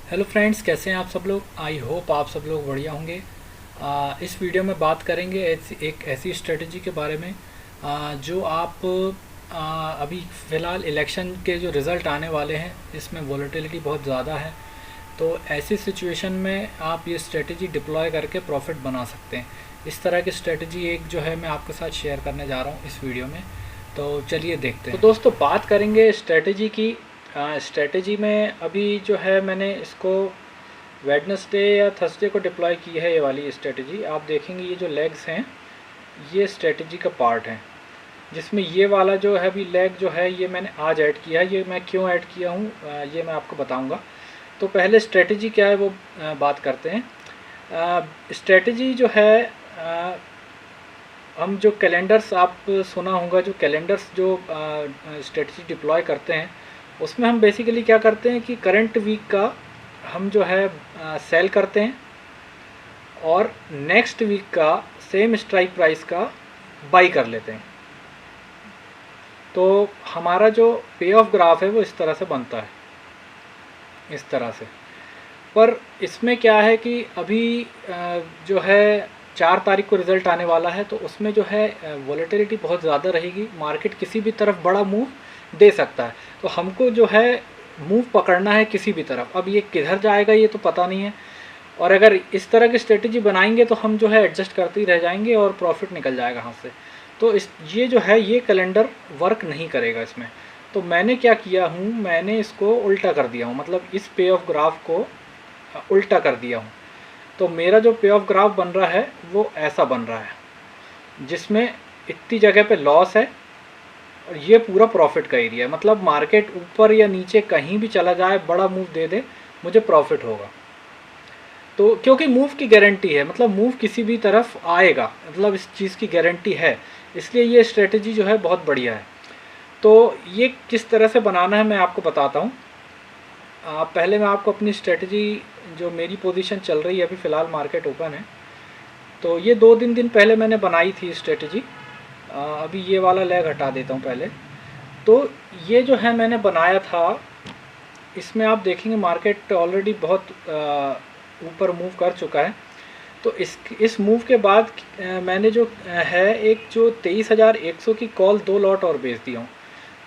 Hello friends, कैसे हैं आप सब लोग। आई होप आप सब लोग बढ़िया होंगे। इस वीडियो में बात करेंगे एक ऐसी स्ट्रेटजी के बारे में जो आप अभी फ़िलहाल इलेक्शन के जो रिज़ल्ट आने वाले हैं इसमें वॉलेटिलिटी बहुत ज़्यादा है। तो ऐसी सिचुएशन में आप ये स्ट्रेटजी डिप्लॉय करके प्रॉफिट बना सकते हैं। इस तरह की स्ट्रेटजी एक जो है मैं आपके साथ शेयर करने जा रहा हूँ इस वीडियो में। तो चलिए देखते हैं। तो दोस्तों, बात करेंगे स्ट्रेटजी की। स्ट्रेटजी में अभी जो है मैंने इसको वेडनेसडे या थर्सडे को डिप्लॉय की है। ये वाली स्ट्रेटजी आप देखेंगे, ये जो लेग्स हैं ये स्ट्रेटजी का पार्ट है, जिसमें ये वाला जो है अभी लेग जो है ये मैंने आज ऐड किया है। ये मैं क्यों ऐड किया हूँ ये मैं आपको बताऊँगा। तो पहले स्ट्रेटजी क्या है वो बात करते हैं। स्ट्रेटजी जो है हम जो कैलेंडर्स आप सुना होगा, जो कैलेंडर्स जो स्ट्रेटजी डिप्लॉय करते हैं उसमें हम बेसिकली क्या करते हैं कि करंट वीक का हम जो है सेल करते हैं और नेक्स्ट वीक का सेम स्ट्राइक प्राइस का बाई कर लेते हैं। तो हमारा जो पे ऑफ ग्राफ है वो इस तरह से बनता है, इस तरह से। पर इसमें क्या है कि अभी जो है 4 तारीख को रिज़ल्ट आने वाला है, तो उसमें जो है वॉलेटिलिटी बहुत ज़्यादा रहेगी। मार्केट किसी भी तरफ बड़ा मूव दे सकता है, तो हमको जो है मूव पकड़ना है किसी भी तरफ। अब ये किधर जाएगा ये तो पता नहीं है, और अगर इस तरह की स्ट्रेटजी बनाएंगे तो हम जो है एडजस्ट करते ही रह जाएंगे और प्रॉफिट निकल जाएगा हाथ से। तो ये जो है ये कैलेंडर वर्क नहीं करेगा इसमें। तो मैंने क्या किया हूँ, मैंने इसको उल्टा कर दिया हूँ, मतलब इस पे ऑफ ग्राफ को उल्टा कर दिया हूँ। तो मेरा जो पे ऑफ ग्राफ बन रहा है वो ऐसा बन रहा है, जिसमें इतनी जगह पे लॉस है और ये पूरा प्रॉफिट का एरिया है। मतलब मार्केट ऊपर या नीचे कहीं भी चला जाए, बड़ा मूव दे दे, मुझे प्रॉफिट होगा। तो क्योंकि मूव की गारंटी है, मतलब मूव किसी भी तरफ आएगा, मतलब इस चीज़ की गारंटी है, इसलिए ये स्ट्रेटजी जो है बहुत बढ़िया है। तो ये किस तरह से बनाना है मैं आपको बताता हूँ। पहले मैं आपको अपनी स्ट्रेटजी, जो मेरी पोजीशन चल रही है अभी फ़िलहाल, मार्केट ओपन है, तो ये 2-3 दिन पहले मैंने बनाई थी स्ट्रेटजी। अभी ये वाला लेग हटा देता हूँ पहले। तो ये जो है मैंने बनाया था, इसमें आप देखेंगे मार्केट ऑलरेडी बहुत ऊपर मूव कर चुका है। तो इस मूव के बाद मैंने जो है एक जो 23,100 की कॉल 2 लॉट और बेच दिया हूँ।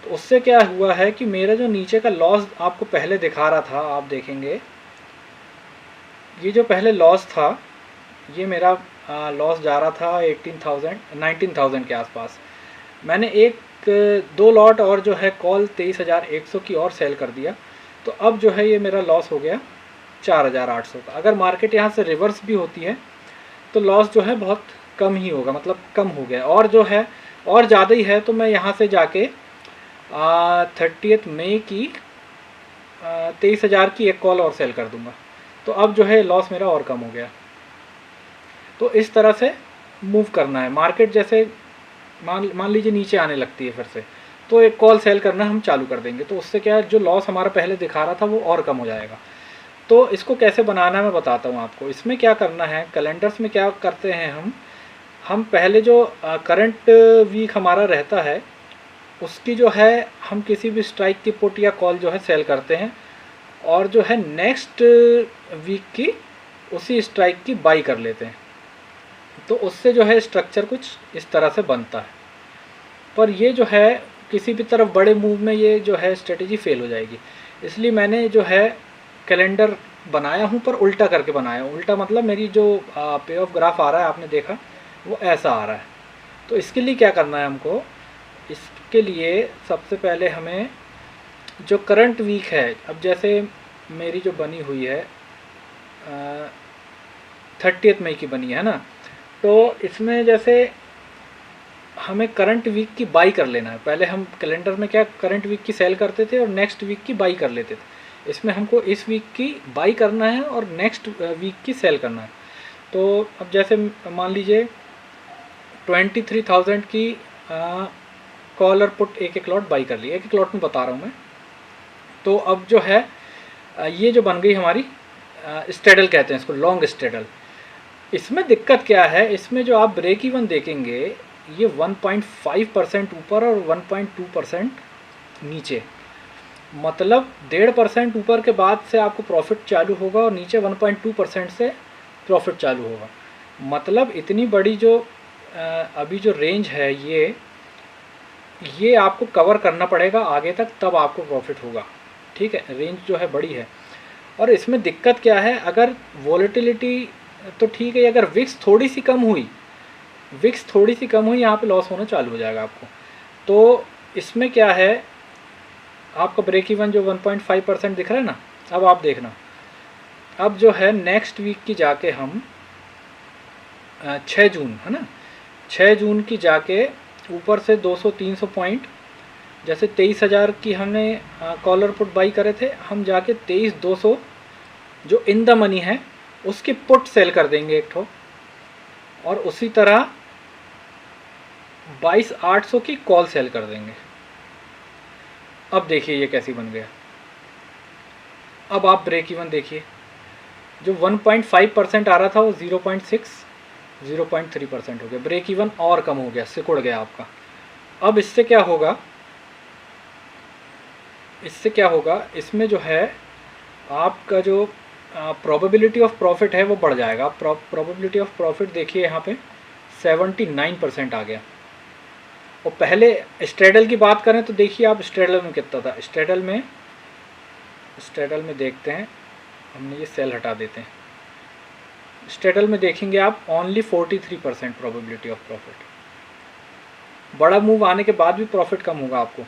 तो उससे क्या हुआ है कि मेरा जो नीचे का लॉस आपको पहले दिखा रहा था, आप देखेंगे ये जो पहले लॉस था, ये मेरा लॉस जा रहा था 19,000 के आसपास। मैंने 2 लॉट और जो है कॉल 23,100 की और सेल कर दिया। तो अब जो है ये मेरा लॉस हो गया 4,800 का। अगर मार्केट यहाँ से रिवर्स भी होती है तो लॉस जो है बहुत कम ही होगा, मतलब कम हो गया। और जो है और ज़्यादा ही है, तो मैं यहाँ से जाके 30 मई की 23,000 की एक कॉल और सेल कर दूंगा। तो अब जो है लॉस मेरा और कम हो गया। तो इस तरह से मूव करना है। मार्केट जैसे मान लीजिए नीचे आने लगती है फिर से, तो एक कॉल सेल करना हम चालू कर देंगे। तो उससे क्या है, जो लॉस हमारा पहले दिखा रहा था वो और कम हो जाएगा। तो इसको कैसे बनाना है मैं बताता हूँ आपको। इसमें क्या करना है, कैलेंडर्स में क्या करते हैं हम पहले जो करंट वीक हमारा रहता है उसकी जो है हम किसी भी स्ट्राइक की पुट या कॉल जो है सेल करते हैं, और जो है नेक्स्ट वीक की उसी स्ट्राइक की बाई कर लेते हैं। तो उससे जो है स्ट्रक्चर कुछ इस तरह से बनता है। पर ये जो है किसी भी तरफ बड़े मूव में ये जो है स्ट्रेटजी फेल हो जाएगी। इसलिए मैंने जो है कैलेंडर बनाया हूँ, पर उल्टा करके बनाया हूँ। उल्टा मतलब मेरी जो पे ऑफ ग्राफ आ रहा है, आपने देखा वो ऐसा आ रहा है। तो इसके लिए क्या करना है हमको, इसके लिए सबसे पहले हमें जो करंट वीक है, अब जैसे मेरी जो बनी हुई है 30 मई की बनी है ना, तो इसमें जैसे हमें करंट वीक की बाई कर लेना है। पहले हम कैलेंडर में क्या करंट वीक की सेल करते थे और नेक्स्ट वीक की बाई कर लेते थे। इसमें हमको इस वीक की बाई करना है और नेक्स्ट वीक की सेल करना है। तो अब जैसे मान लीजिए 23,000 की कॉल और पुट एक लॉट बाई कर ली, एक लॉट में बता रहा हूँ मैं। तो अब जो है ये जो बन गई हमारी स्ट्रेडल कहते हैं इसको, लॉन्ग स्ट्रेडल। इसमें दिक्कत क्या है, इसमें जो आप ब्रेक इवन देखेंगे ये 1.5% ऊपर और 1.2% नीचे। मतलब 1.5% ऊपर के बाद से आपको प्रॉफिट चालू होगा और नीचे 1.2% से प्रॉफिट चालू होगा। मतलब इतनी बड़ी जो अभी जो रेंज है ये आपको कवर करना पड़ेगा आगे तक, तब आपको प्रॉफिट होगा। ठीक है, रेंज जो है बड़ी है। और इसमें दिक्कत क्या है, अगर वॉलेटिलिटी तो ठीक है, अगर विक्स थोड़ी सी कम हुई यहाँ पे लॉस होना चालू हो जाएगा आपको। तो इसमें क्या है, आपका ब्रेक इवन जो 1.5% दिख रहा है ना, अब आप देखना, अब जो है नेक्स्ट वीक की जाके हम 6 जून है ना, 6 जून की जाके ऊपर से 200-300 पॉइंट, जैसे 23,000 की हमने कॉलर पुट बाई करे थे, हम जाके 23,200 जो इन द मनी है उसकी पुट सेल कर देंगे एक ठो, और उसी तरह 22,800 की कॉल सेल कर देंगे। अब देखिए ये कैसी बन गया। अब आप ब्रेक इवन देखिए, जो 1.5% आ रहा था वो 0.3% हो गया, ब्रेक इवन और कम हो गया, सिकुड़ गया आपका। अब इससे क्या होगा, इसमें जो है आपका जो प्रोबेबिलिटी ऑफ प्रॉफिट है वो बढ़ जाएगा। आप प्रोबेबिलिटी ऑफ प्रॉफिट देखिए यहाँ पे 79% आ गया। और पहले स्ट्रेडल की बात करें तो देखिए आप स्ट्रेडल में कितना था, स्ट्रेडल में देखते हैं, हमने ये सेल हटा देते हैं। स्ट्रेडल में देखेंगे आप ओनली 43% प्रोबेबिलिटी ऑफ प्रॉफिट। बड़ा मूव आने के बाद भी प्रॉफिट कम होगा आपको,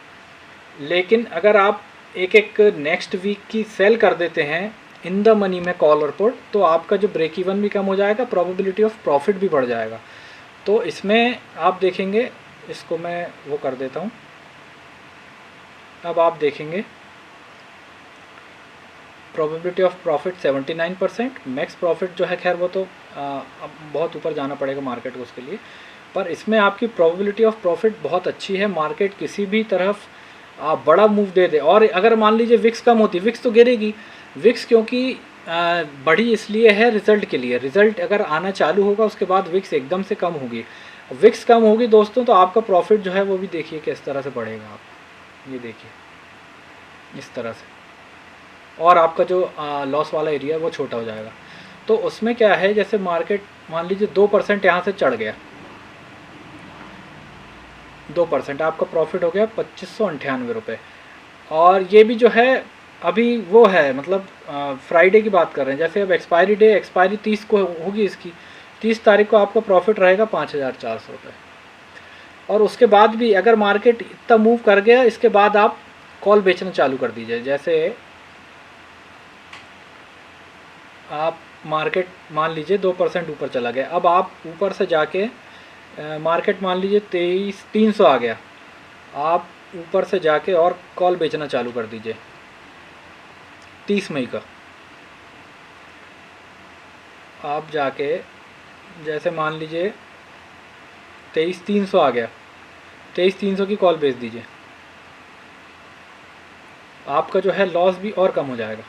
लेकिन अगर आप एक नेक्स्ट वीक की सेल कर देते हैं इन द मनी में कॉल और पुट, तो आपका जो ब्रेक इवन भी कम हो जाएगा, प्रोबेबिलिटी ऑफ प्रॉफिट भी बढ़ जाएगा। तो इसमें आप देखेंगे, इसको मैं वो कर देता हूँ। अब आप देखेंगे probability of profit 79%, max profit जो है खैर वो तो अब बहुत ऊपर जाना पड़ेगा मार्केट को उसके लिए, पर इसमें आपकी प्रोबेबिलिटी ऑफ प्रॉफिट बहुत अच्छी है। मार्केट किसी भी तरफ आप बड़ा मूव दे दे, और अगर मान लीजिए विक्स कम होती, विक्स तो गिरेगी, विक्स क्योंकि बड़ी इसलिए है रिजल्ट के लिए, रिजल्ट अगर आना चालू होगा उसके बाद विक्स एकदम से कम होगी। विक्स कम होगी दोस्तों तो आपका प्रॉफिट जो है वो भी देखिए किस तरह से बढ़ेगा। आप ये देखिए इस तरह से, और आपका जो लॉस वाला एरिया है वो छोटा हो जाएगा। तो उसमें क्या है, जैसे मार्केट मान लीजिए 2% यहाँ से चढ़ गया, 2% आपका प्रॉफिट हो गया 2598 रुपये। और ये भी जो है अभी वो है, मतलब फ्राइडे की बात कर रहे हैं, जैसे अब एक्सपायरी 30 को होगी इसकी, 30 तारीख को आपका प्रॉफिट रहेगा 5,400 रुपये। और उसके बाद भी अगर मार्केट इतना मूव कर गया, इसके बाद आप कॉल बेचना चालू कर दीजिए। जैसे आप मार्केट मान लीजिए 2% ऊपर चला गया, अब आप ऊपर से जाके मार्केट मान लीजिए 23,300 आ गया, आप ऊपर से जाके और कॉल बेचना चालू कर दीजिए 30 मई का। आप जाके जैसे मान लीजिए 23,300 आ गया, 23,300 की कॉल बेच दीजिए, आपका जो है लॉस भी और कम हो जाएगा।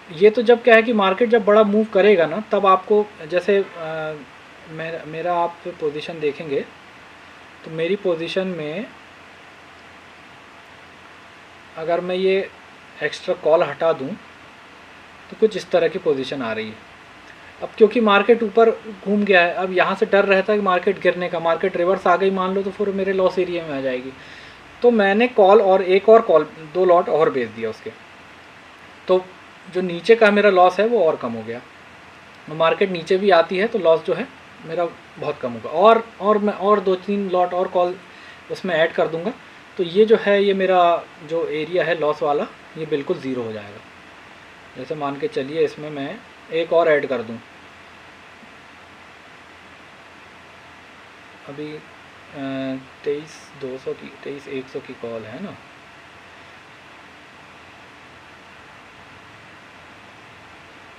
ये तो जब क्या है कि मार्केट जब बड़ा मूव करेगा ना, तब आपको जैसे मेरा आप पोजीशन देखेंगे तो मेरी पोजीशन में अगर मैं ये एक्स्ट्रा कॉल हटा दूं तो कुछ इस तरह की पोजीशन आ रही है। अब क्योंकि मार्केट ऊपर घूम गया है, अब यहाँ से डर रहता है कि मार्केट गिरने का, मार्केट रिवर्स आ गई मान लो तो फिर मेरे लॉस एरिया में आ जाएगी। तो मैंने कॉल और एक और कॉल 2 लॉट और बेच दिया उसके, तो जो नीचे का मेरा लॉस है वो और कम हो गया। मार्केट नीचे भी आती है तो लॉस जो है मेरा बहुत कम होगा, और मैं और 2-3 लॉट और कॉल उसमें ऐड कर दूंगा, तो ये जो है ये मेरा जो एरिया है लॉस वाला ये बिल्कुल ज़ीरो हो जाएगा। जैसे मान के चलिए इसमें मैं एक और ऐड कर दूं, अभी 23,200 की 23,100 की कॉल है ना,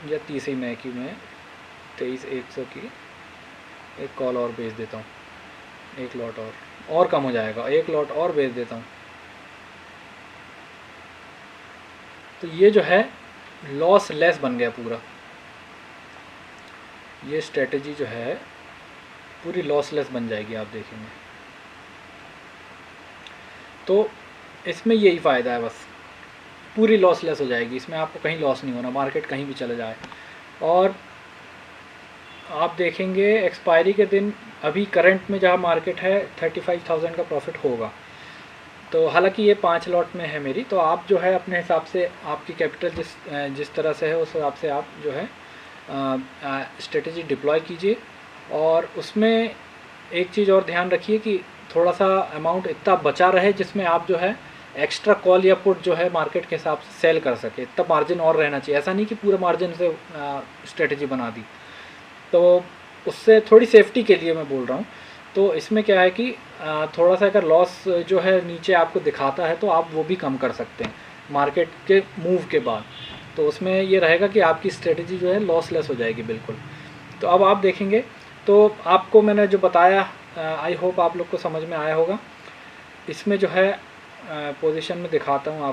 या 30 मई की मैं 23,100 की एक कॉल और बेच देता हूँ, एक लॉट और कम हो जाएगा, एक लॉट और बेच देता हूँ। तो ये जो है लॉस लेस बन गया पूरा, ये स्ट्रेटजी जो है पूरी लॉसलेस बन जाएगी, आप देखेंगे। तो इसमें यही फ़ायदा है बस, पूरी लॉसलेस हो जाएगी, इसमें आपको कहीं लॉस नहीं होना, मार्केट कहीं भी चले जाए। और आप देखेंगे एक्सपायरी के दिन अभी करंट में जहाँ मार्केट है 35,000 का प्रॉफिट होगा। तो हालांकि ये 5 लॉट में है मेरी, तो आप जो है अपने हिसाब से आपकी कैपिटल जिस तरह से है उस हिसाब से आप जो है स्ट्रेटजी डिप्लॉय कीजिए। और उसमें एक चीज़ और ध्यान रखिए कि थोड़ा सा अमाउंट इतना बचा रहे जिसमें आप जो है एक्स्ट्रा कॉल या पुट जो है मार्केट के हिसाब से सेल कर सके, इतना मार्जिन और रहना चाहिए। ऐसा नहीं कि पूरा मार्जिन से स्ट्रेटजी बना दी, तो उससे थोड़ी सेफ्टी के लिए मैं बोल रहा हूँ। तो इसमें क्या है कि थोड़ा सा अगर लॉस जो है नीचे आपको दिखाता है तो आप वो भी कम कर सकते हैं मार्केट के मूव के बाद। तो उसमें ये रहेगा कि आपकी स्ट्रेटजी जो है लॉसलेस हो जाएगी बिल्कुल। तो अब आप देखेंगे तो आपको मैंने जो बताया आई होप आप लोग को समझ में आया होगा। इसमें जो है पोजीशन में दिखाता हूँ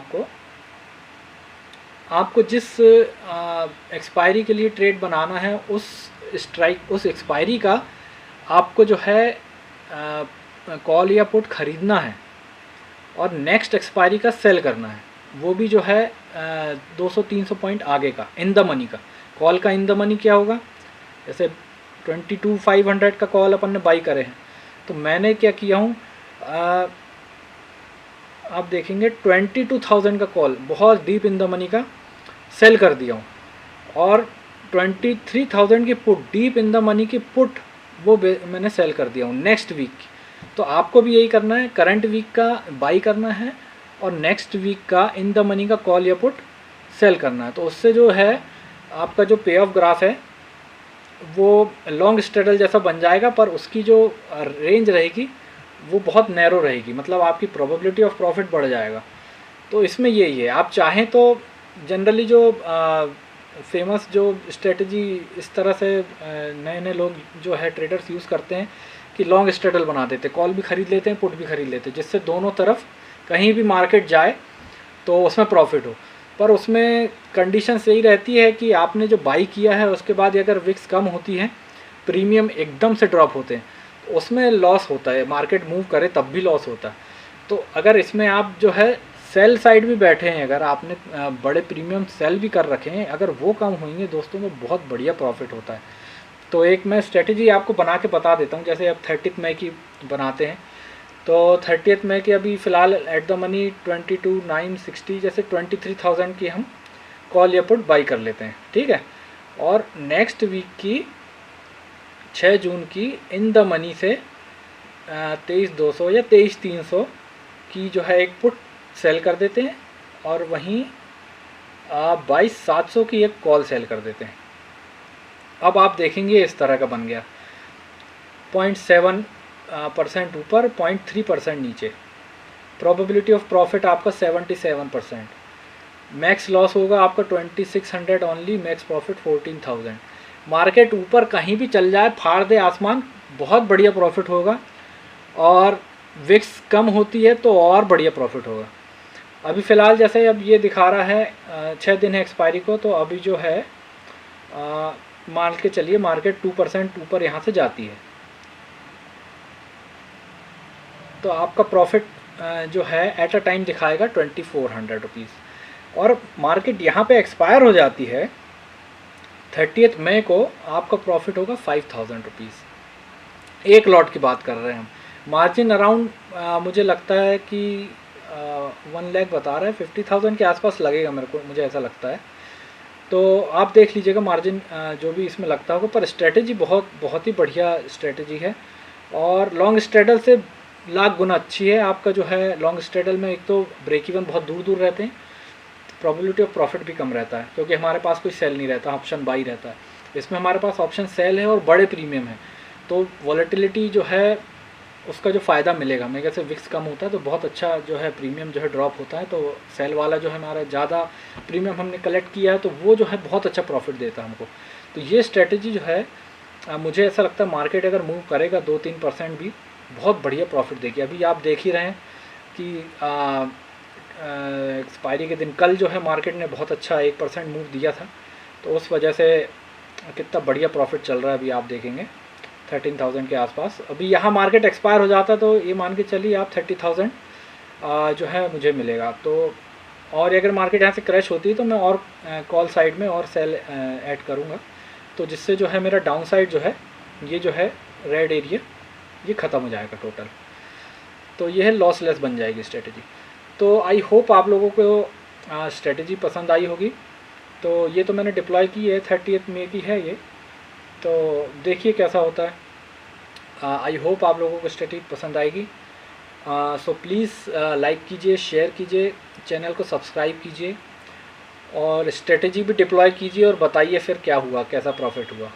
आपको जिस एक्सपायरी के लिए ट्रेड बनाना है उस एक्सपायरी का आपको जो है कॉल या पुट खरीदना है और नेक्स्ट एक्सपायरी का सेल करना है, वो भी जो है 200-300 पॉइंट आगे का इन द मनी का। कॉल का इन द मनी क्या होगा, जैसे 22,500 का कॉल अपन ने बाई करे हैं, तो मैंने क्या किया हूँ आप देखेंगे 22,000 का कॉल बहुत डीप इन द मनी का सेल कर दिया हूँ, और 23,000 की put deep in the money की पुट वो मैंने सेल कर दिया हूँ नेक्स्ट वीक की। तो आपको भी यही करना है, करंट वीक का बाई करना है और नेक्स्ट वीक का इन द मनी का कॉल या पुट सेल करना है। तो उससे जो है आपका जो पे ऑफ ग्राफ है वो लॉन्ग स्ट्रेडल जैसा बन जाएगा, पर उसकी जो रेंज रहेगी वो बहुत नैरो रहेगी, मतलब आपकी प्रोबेबिलिटी ऑफ प्रॉफिट बढ़ जाएगा। तो इसमें यही है, आप चाहें तो जनरली जो फेमस जो स्ट्रेटजी इस तरह से नए नए लोग जो है ट्रेडर्स यूज़ करते हैं कि लॉन्ग स्ट्रेडल बना देते, कॉल भी खरीद लेते हैं पुट भी खरीद लेते हैं, जिससे दोनों तरफ कहीं भी मार्केट जाए तो उसमें प्रॉफिट हो। पर उसमें कंडीशन यही रहती है कि आपने जो बाई किया है उसके बाद अगर विक्स कम होती है, प्रीमियम एकदम से ड्रॉप होते हैं, तो उसमें लॉस होता है, मार्केट मूव करे तब भी लॉस होता है। तो अगर इसमें आप जो है सेल साइड भी बैठे हैं, अगर आपने बड़े प्रीमियम सेल भी कर रखे हैं, अगर वो कम होंगे दोस्तों तो बहुत बढ़िया प्रॉफिट होता है। तो एक मैं स्ट्रेटजी आपको बना के बता देता हूँ, जैसे अब 30 मई की बनाते हैं, तो 30 मई की अभी फ़िलहाल एट द मनी 22,960 जैसे 23,000 की हम कॉल या पुट बाई कर लेते हैं, ठीक है। और नेक्स्ट वीक की 6 जून की इन द मनी से 23,200 या 23,300 की जो है एक पुट सेल कर देते हैं, और वहीं 22,700 की एक कॉल सेल कर देते हैं। अब आप देखेंगे इस तरह का बन गया, 0.7% ऊपर 0.3% नीचे, प्रोबेबिलिटी ऑफ प्रॉफिट आपका 77%, मैक्स लॉस होगा आपका 2600 ओनली, मैक्स प्रॉफिट 14,000। मार्केट ऊपर कहीं भी चल जाए, फाड़ दे आसमान, बहुत बढ़िया प्रॉफिट होगा, और विक्स कम होती है तो और बढ़िया प्रॉफिट होगा। अभी फ़िलहाल जैसे अब ये दिखा रहा है 6 दिन है एक्सपायरी को, तो अभी जो है मान के चलिए मार्केट 2% ऊपर यहाँ से जाती है, तो आपका प्रॉफिट जो है एट अ टाइम दिखाएगा 2,400 रुपीज़। और मार्केट यहाँ पे एक्सपायर हो जाती है 30 मई को, आपका प्रॉफिट होगा 5,000 रुपीज़। एक लॉट की बात कर रहे हैं हम, मार्जिन अराउंड मुझे लगता है कि 1 लाख बता रहा है, 50,000 के आसपास लगेगा मुझे ऐसा लगता है। तो आप देख लीजिएगा मार्जिन जो भी इसमें लगता होगा, पर स्ट्रेटजी बहुत ही बढ़िया स्ट्रेटजी है, और लॉन्ग स्ट्रेडल से लाख गुना अच्छी है। आपका जो है लॉन्ग स्ट्रेडल में एक तो ब्रेक इवन बहुत दूर दूर रहते हैं, प्रोबेबिलिटी ऑफ प्रॉफिट भी कम रहता है, क्योंकि हमारे पास कोई सेल नहीं रहता, ऑप्शन बाई रहता है। इसमें हमारे पास ऑप्शन सेल है और बड़े प्रीमियम है, तो वॉलेटिलिटी जो है उसका जो फ़ायदा मिलेगा, मेरे से विक्स कम होता है तो बहुत अच्छा जो है प्रीमियम जो है ड्रॉप होता है, तो सेल वाला जो है हमारा ज़्यादा प्रीमियम हमने कलेक्ट किया है तो वो जो है बहुत अच्छा प्रॉफिट देता है हमको। तो ये स्ट्रेटजी जो है मुझे ऐसा लगता है मार्केट अगर मूव करेगा 2-3% भी बहुत बढ़िया प्रॉफिट देगी। अभी आप देख ही रहे हैं कि एक्सपायरी के दिन कल जो है मार्केट ने बहुत अच्छा 1% मूव दिया था, तो उस वजह से कितना बढ़िया प्रॉफिट चल रहा है अभी आप देखेंगे 13,000 के आसपास। अभी यहाँ मार्केट एक्सपायर हो जाता तो ये मान के चलिए आप 30,000 जो है मुझे मिलेगा। तो और अगर मार्केट यहाँ से क्रैश होती है तो मैं और कॉल साइड में और सेल ऐड करूँगा, तो जिससे जो है मेरा डाउन साइड जो है ये जो है रेड एरिया ये ख़त्म हो जाएगा टोटल। तो ये है लॉसलेस बन जाएगी स्ट्रेटजी। तो आई होप आप लोगों को स्ट्रेटजी पसंद आई होगी। तो ये तो मैंने डिप्लॉय की है, 30 मई की है ये, तो देखिए कैसा होता है। आई होप आप लोगों को स्ट्रेटजी पसंद आएगी। सो प्लीज़ लाइक कीजिए, शेयर कीजिए, चैनल को सब्सक्राइब कीजिए और स्ट्रेटजी भी डिप्लॉय कीजिए और बताइए फिर क्या हुआ, कैसा प्रॉफिट हुआ।